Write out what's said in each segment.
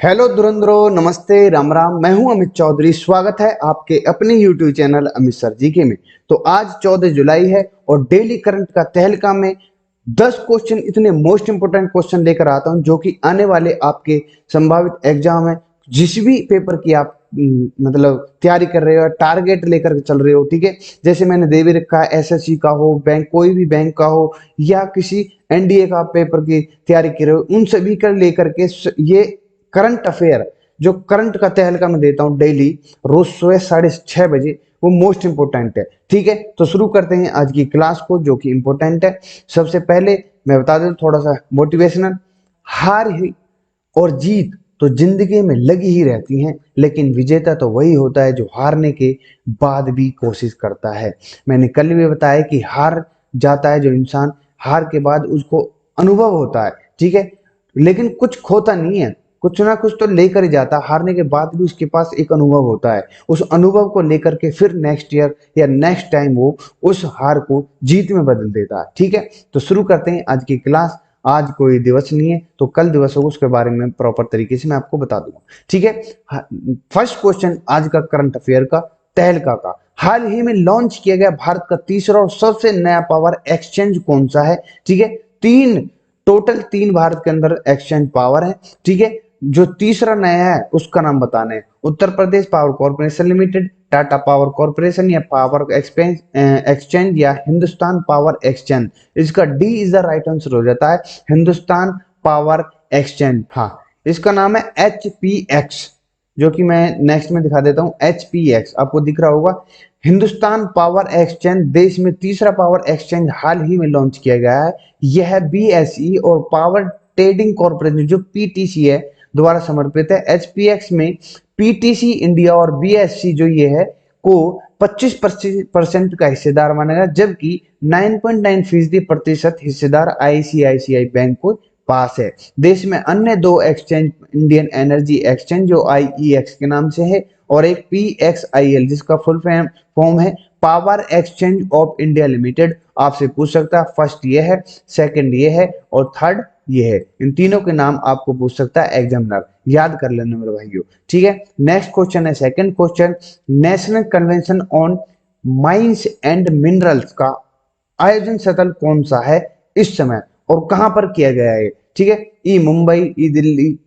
Hello धुरंधरो, नमस्ते, राम राम। मैं हूं अमित चौधरी। स्वागत है आपके अपने यूट्यूब चैनल अमित सर जी के में। तो आज 14 जुलाई है और डेली करंट का तहलका में 10 क्वेश्चन, इतने मोस्ट इंपोर्टेंट क्वेश्चन लेकर आता हूं जो कि आने वाले आपके संभावित एग्जाम है, जिस भी पेपर की आप मतलब तैयारी कर रहे हो, टारगेट लेकर चल रहे हो, ठीक है। जैसे मैंने दे भी रखा है, एसएससी का हो, बैंक कोई भी बैंक का हो, या किसी एनडीए का पेपर की तैयारी कर रहे हो, उन सभी का लेकर के ये करंट अफेयर, जो करंट का तहलका मैं देता हूं डेली, रोज सुबह 6:30 बजे, वो मोस्ट इंपोर्टेंट है। ठीक है, तो शुरू करते हैं आज की क्लास को, जो कि इंपॉर्टेंट है। सबसे पहले मैं बता दूं थोड़ा सा मोटिवेशनल। हार ही और जीत तो जिंदगी में लगी ही रहती हैं, लेकिन विजेता तो वही होता है जो हारने के बाद भी कोशिश करता है। मैंने कल भी बताया कि हार जाता है जो इंसान, हार के बाद उसको अनुभव होता है, ठीक है, लेकिन कुछ खोता नहीं है, कुछ ना कुछ तो लेकर ही जाता है। हारने के बाद भी उसके पास एक अनुभव होता है, उस अनुभव को लेकर के फिर नेक्स्ट ईयर या नेक्स्ट टाइम वो उस हार को जीत में बदल देता है। ठीक है, तो शुरू करते हैं आज की क्लास। आज कोई दिवस नहीं है, तो कल दिवस होगा, उसके बारे में प्रॉपर तरीके से मैं आपको बता दूंगा। ठीक है, फर्स्ट क्वेश्चन आज का करंट अफेयर का तहलका का। हाल ही में लॉन्च किया गया भारत का तीसरा और सबसे नया पावर एक्सचेंज कौन सा है? ठीक है, टोटल तीन भारत के अंदर एक्सचेंज पावर है। ठीक है, जो तीसरा नया है उसका नाम बताना है। Uttar Pradesh power corporation limited, Tata power corporation या पावर एक्सचेंज या हिंदुस्तान पावर एक्सचेंज। इसका D is the right answer हो जाता है, हिंदुस्तान पावर एक्सचेंज। हाँ, इसका नाम है HPX, जो कि मैं नेक्स्ट में दिखा देता हूँ। HPX आपको दिख रहा होगा। हिंदुस्तान पावर एक्सचेंज देश में तीसरा पावर एक्सचेंज हाल ही में लॉन्च किया गया है। यह BSE और पावर ट्रेडिंग कॉर्पोरेशन जो PTC है द्वारा समर्पित है। HPX में PTC इंडिया और BSC जो ये है को 25% का हिस्सेदार माना गया, जबकि 9.9% प्रतिशत हिस्सेदार ICICI बैंक को पास है। देश में अन्य दो एक्सचेंज, इंडियन एनर्जी एक्सचेंज जो IEX के नाम से है, और एक PXIL जिसका फुल फॉर्म है power exchange of India limited. आपसे पूछ सकता है फर्स्ट ये है, सेकंड ये है और थर्ड ये है। इन तीनों के नाम आपको पूछ सकता है एग्जामिनर, याद कर लेना मेरे भाइयों। ठीक है, नेक्स्ट क्वेश्चन है second question. National convention on mines and minerals का आयोजन स्थल कौन सा है इस समय और कहां पर किया गया है? ठीक है, ई मुंबई, ई दिल्ली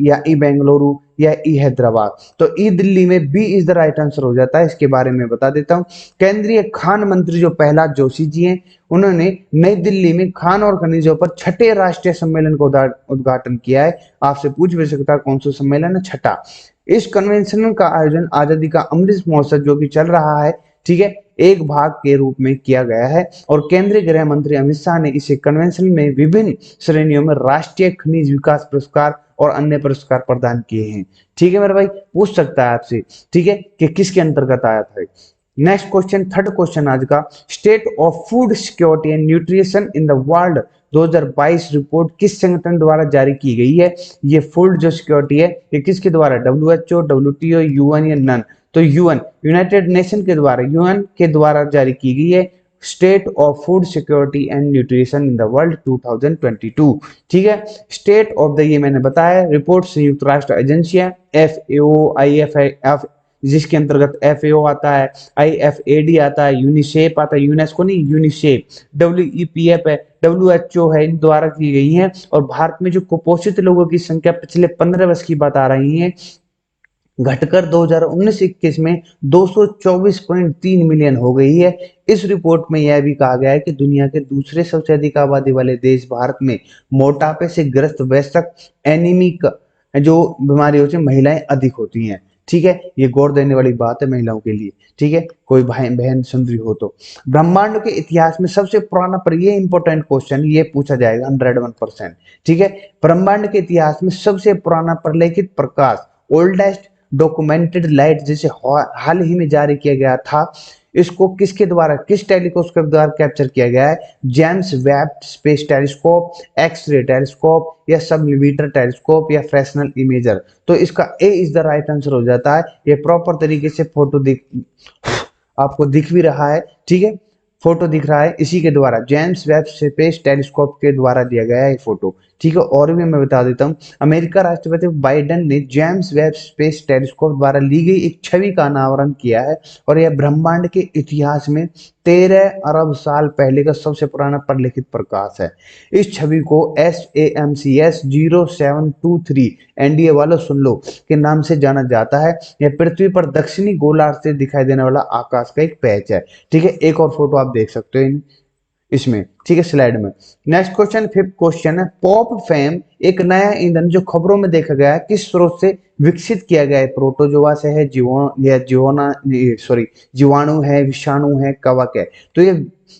या ई बेंगलुरु या ई हैदराबाद। तो ई दिल्ली में B is the right answer हो जाता है। इसके बारे में बता देता हूं। केंद्रीय खान मंत्री जो प्रहलाद जोशी जी हैं, उन्होंने नई दिल्ली में खान और खनिजों पर छठे राष्ट्रीय सम्मेलन का उद्घाटन किया है। आपसे पूछ भी सकता है कौन सा सम्मेलन है? छठा। इस कन्वेंशन का आयोजन आजादी का अमृत महोत्सव जो कि चल रहा है, ठीक है, एक भाग के रूप में किया गया है। और केंद्रीय गृह मंत्री अमित शाह ने इसे कन्वेंशन में विभिन्न श्रेणियों में राष्ट्रीय खनिज विकास पुरस्कार और अन्य पुरस्कार प्रदान किए हैं। ठीक है मेरे भाई, पूछ सकता है आपसे, ठीक है, कि किसके अंतर्गत आया था। नेक्स्ट क्वेश्चन, थर्ड क्वेश्चन आज का। State of food security and nutrition in the world 2022 report किस संगठन द्वारा जारी की गई है? ये फूड जो सिक्योरिटी है, ये किसके द्वारा? WHO, WTO, UN या नन? तो UN, यूनाइटेड नेशन के द्वारा, UN के द्वारा जारी की गई है state of food security and nutrition in the world 2022। ठीक है, स्टेट ऑफ द, ये मैंने बताया, रिपोर्ट संयुक्त राष्ट्र एजेंसियां FAO, IFF जिसके अंतर्गत FAO आता है, IFAD आता है, यूनिसेफ आता है, यूनेस्को नहीं, यूनिसेफ, WEPF है, WHO है, इन द्वारा की गई है। और भारत में जो कुपोषित लोगों की संख्या पिछले 15 वर्ष की बात आ रही है, घटकर 2019-21 में 224.3 मिलियन हो गई है। इस रिपोर्ट में यह भी कहा गया है कि दुनिया के दूसरे सबसे अधिक आबादी वाले देश भारत में मोटापे से ग्रस्त वयस्क एनीमिक जो बीमारी होती है, महिलाएं अधिक होती हैं। ठीक है, ये गौर देने वाली बात है महिलाओं के लिए। ठीक है, कोई भाई बहन सुन रही हो तो। ब्रह्मांड के इतिहास में सबसे पुराना, पर ये इंपॉर्टेंट क्वेश्चन, ये पूछा जाएगा 101%। ठीक है, ब्रह्मांड के इतिहास में सबसे पुराना प्रलेखित प्रकाश, ओल्डेस्ट डॉक्यूमेंटेड लाइट, जिसे हाल ही में जारी किया गया था, इसको किसके द्वारा, किस टेलीस्कोप द्वारा कैप्चर किया गया है? James Webb space telescope, X ray telescope या सबमिलीमीटर टेलीस्कोप या फ्रेशनल इमेजर। तो इसका A is the right answer हो जाता है। ये प्रॉपर तरीके से फोटो दिख आपको दिख भी रहा है, ठीक है, फोटो दिख रहा है, इसी के द्वारा जेम्स वेब स्पेस टेलीस्कोप के द्वारा दिया गया है फोटो। ठीक है। और भी मैं बता देता हूँ, अमेरिका राष्ट्रपति बाइडेन ने जेम्स वेब स्पेस टेलीस्कोप द्वारा ली गई एक छवि का अनावरण किया है और यह ब्रह्मांड के इतिहास में 13 अरब साल पहले का सबसे पुराना परिलिखित प्रकाश है। इस छवि को SAMCS 0723 एनडीए वालों सुन लो के नाम से जाना जाता है। यह पृथ्वी पर दक्षिणी गोलार्ध से दिखाई देने वाला आकाश का एक पैच है, ठीक है। एक और फोटो आप देख सकते हो इसमें, ठीक है, स्लाइड में। नेक्स्ट क्वेश्चन, फिफ्थ क्वेश्चन है, पॉप फैम एक नया ईंधन जो खबरों में देखा गया है किस स्रोत से विकसित किया गया है? प्रोटोजोआ से है, जीवाणु है, विषाणु है, कवक है? तो ये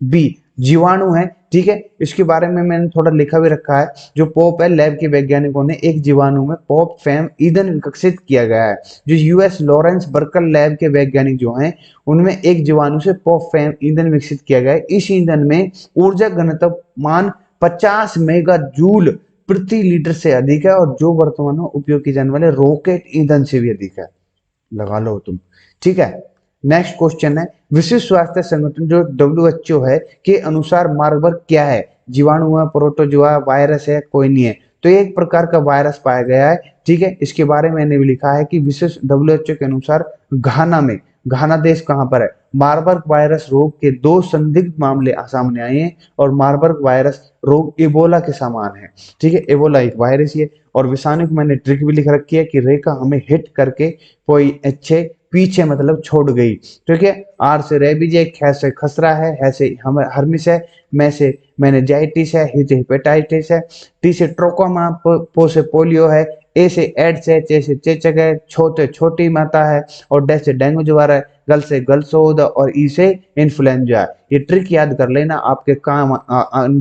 बी जीवाणु है, ठीक है। इसके बारे में मैंने थोड़ा लिखा भी रखा है। जो पॉप है, लैब के वैज्ञानिकों ने एक जीवाणु में पॉप फैम ईंधन विकसित किया गया है। जो यूएस लॉरेंस बर्कल लैब के वैज्ञानिक जो हैं, उनमें एक जीवाणु से पॉप फैम ईंधन विकसित किया गया है। इस ईंधन में ऊर्जा घनत्व मान 50 मेगा जूल प्रति लीटर से अधिक है और जो वर्तमान में उपयोग किए जाने वाले रॉकेट ईंधन से भी अधिक है। लगा लो तुम, ठीक है। नेक्स्ट क्वेश्चन है, विश्व स्वास्थ्य संगठन जो WHO है के अनुसार मार्बर्ग क्या है? जीवाणु है, प्रोटोजोआ, वायरस है, कोई नहीं है? तो एक प्रकार का वायरस पाया गया है, ठीक है। इसके बारे में मैंने भी लिखा है कि विश्व WHO के अनुसार घाना में, घाना देश कहां पर है, मार्बर्ग वायरस रोग के 2 संदिग्ध मामले सामने आए हैं और मार्बर्ग वायरस रोग इबोला के समान है, ठीक है। इबोला एक वायरस ही है। और विषाणु की मैंने ट्रिक भी लिख रखी है कि रेखा हमें हिट करके कोई अच्छे पीछे मतलब छोड़ गई, ठीक है। आर से रेबीज है, ख से खसरा है से हम हर्मिस है, मैं से मेनिंजाइटिस है, ही से हेपेटाइटिस है, टी से ट्रोकोमा, पो से पोलियो है, ए से एड्स है, चे से चेचक है, छो से छोटी माता है और डे से डेंगू ज्वर है, गल से गलसोद और ई से इन्फ्लुएंजा है। ये ट्रिक याद कर लेना, आपके काम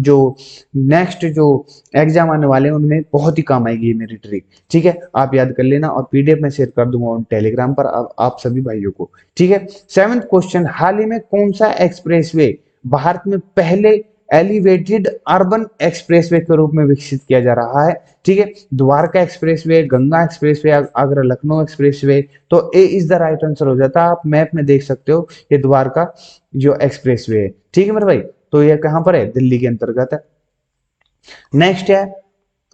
जो नेक्स्ट जो एग्जाम आने वाले हैं उनमें बहुत ही काम आएगी ये मेरी ट्रिक, ठीक है। आप याद कर लेना और पीडीएफ में शेयर कर दूंगा टेलीग्राम पर आप सभी भाइयों को, ठीक है। सेवेंथ क्वेश्चन, हाल ही में कौन सा एक्सप्रेसवे भारत में पहले एलिवेटेड अर्बन एक्सप्रेसवे के रूप में विकसित किया जा रहा है? ठीक है, Dwarka expressway, Ganga expressway, Agra Lucknow expressway. तो ए इज द राइट आंसर हो जाता है। आप मैप में देख सकते हो ये द्वारका जो एक्सप्रेसवे है, ठीक है मेरे भाई। तो ये कहां पर है? दिल्ली के अंतर्गत है। नेक्स्ट है,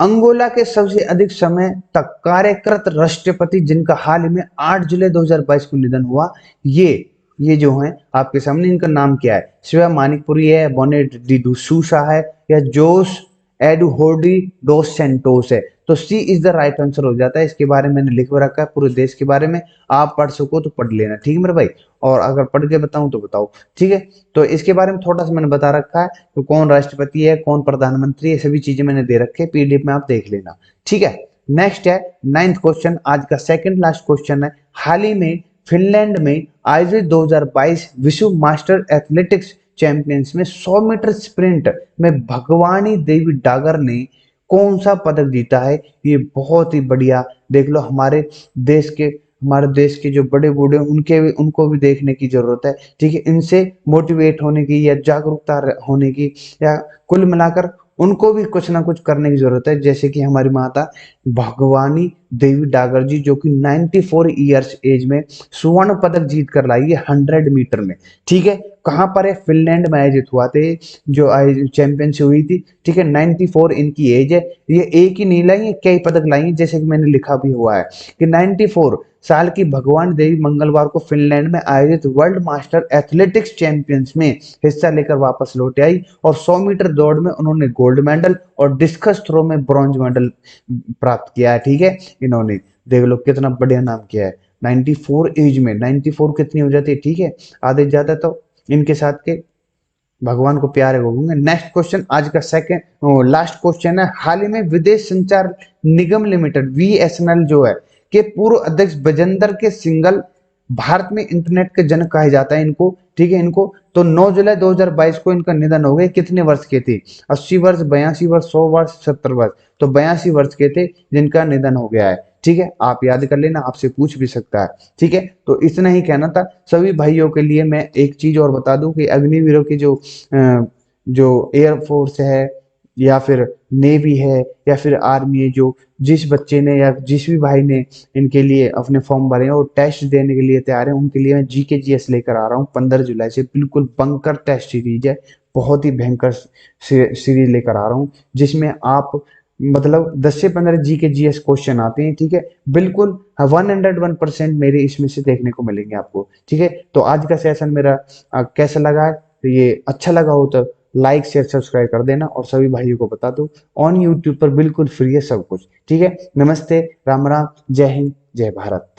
अंगोला के सबसे अधिक समय तक कार्यरत राष्ट्रपति जिनका हाल ही में 8 जुलाई 2022 को निधन हुआ, ये जो है आपके सामने, इनका नाम क्या है? शिवा मानिकपुरी है, बोनेट डी डूसूसा है या जोस एडुहोडी डोस सेंटोस है? तो सी इज द राइट आंसर हो जाता है। इसके बारे में मैंने लिख रखा है पूरे देश के बारे में, आप पढ़ सको तो पढ़ लेना, ठीक है मेरे भाई। और अगर पढ़ के बताऊं तो बताओ, ठीक है। तो इसके बारे में थोड़ा सा मैंने बता रखा है, तो कौन राष्ट्रपति है, कौन प्रधानमंत्री है, सभी चीजें मैंने दे रखे, पीडीएफ में आप देख लेना, ठीक है। नेक्स्ट है नाइन्थ क्वेश्चन, आज का सेकंड लास्ट क्वेश्चन है, हाल ही में फिनलैंड में आयोजित 2022 विश्व मास्टर एथलेटिक्स चैंपियंस में 100 मीटर स्प्रिंट में भगवानी देवी डागर ने कौन सा पदक जीता है? ये बहुत ही बढ़िया, देख लो हमारे देश के जो बड़े बूढ़े उनको भी देखने की जरूरत है, ठीक है। इनसे मोटिवेट होने की या जागरूकता होने की या कुल मिलाकर उनको भी कुछ ना कुछ करने की जरूरत है। जैसे कि हमारी माता भगवानी देवी डागर जी जो कि 94 ईयर्स एज में स्वर्ण पदक जीत कर लाई है 100 मीटर में, ठीक है। कहां पर है? फिनलैंड में आयोजित हुआ थे, जो चैंपियनशिप हुई थी, ठीक है। 94 इनकी एज है। ये एक ही नहीं लाई है, कई पदक लाई है, जैसे कि मैंने लिखा भी हुआ है कि 94 साल की भगवान देवी मंगलवार को फिनलैंड में आयोजित वर्ल्ड मास्टर एथलेटिक्स चैंपियंस में हिस्सा लेकर वापस लौट आई और 100 मीटर दौड़ में उन्होंने गोल्ड मेडल और डिस्कस थ्रो में ब्रॉन्ज मेडल प्राप्त किया है, ठीक है। इन्होंने देख लो कितना बढ़िया नाम किया है। 94 एज में, 94 कितनी हो जाती है, ठीक है, आधे ज्यादा तो इनके साथ के भगवान को प्यारे हो गए। नेक्स्ट क्वेश्चन, आज का सेकंड लास्ट क्वेश्चन है, हाल ही में विदेश संचार निगम लिमिटेड VSNL जो है के पूर्व अध्यक्ष बजेंद्र के सिंगल भारत में इंटरनेट के जनक कहा जाता है इनको, ठीक है। इनको तो 9 जुलाई 2022 को इनका निधन हो गया। कितने वर्ष के थे? 80 वर्ष, 82 वर्ष, 100 वर्ष, 70 वर्ष? तो 82 वर्ष के थे जिनका निधन हो गया है, ठीक है। आप याद कर लेना, आपसे पूछ भी सकता है, ठीक है। तो इतना ही कहना था सभी भाइयों के लिए। मैं एक चीज और बता दूं कि अग्निवीरों की जो एयरफोर्स है या फिर नेवी है या फिर आर्मी है, जो जिस बच्चे ने या जिस भी भाई ने इनके लिए अपने फॉर्म भरे हैं और टेस्ट देने के लिए तैयार है, उनके लिए मैं जीके जीएस लेकर आ रहा हूँ 15 जुलाई से। बिल्कुल बंकर टेस्ट सीरीज है, बहुत ही भयंकर सीरीज लेकर आ रहा हूँ, जिसमें आप मतलब 10 से 15 जी के जीएस क्वेश्चन आते हैं, ठीक है। बिल्कुल 101% मेरे इसमें से देखने को मिलेंगे आपको, ठीक है। तो आज का सेशन मेरा कैसा लगा है, तो ये अच्छा लगा हो तो लाइक शेयर सब्सक्राइब कर देना और सभी भाइयों को बता दो। ऑन यूट्यूब पर बिल्कुल फ्री है सब कुछ, ठीक है। नमस्ते, राम राम, जय हिंद, जय भारत।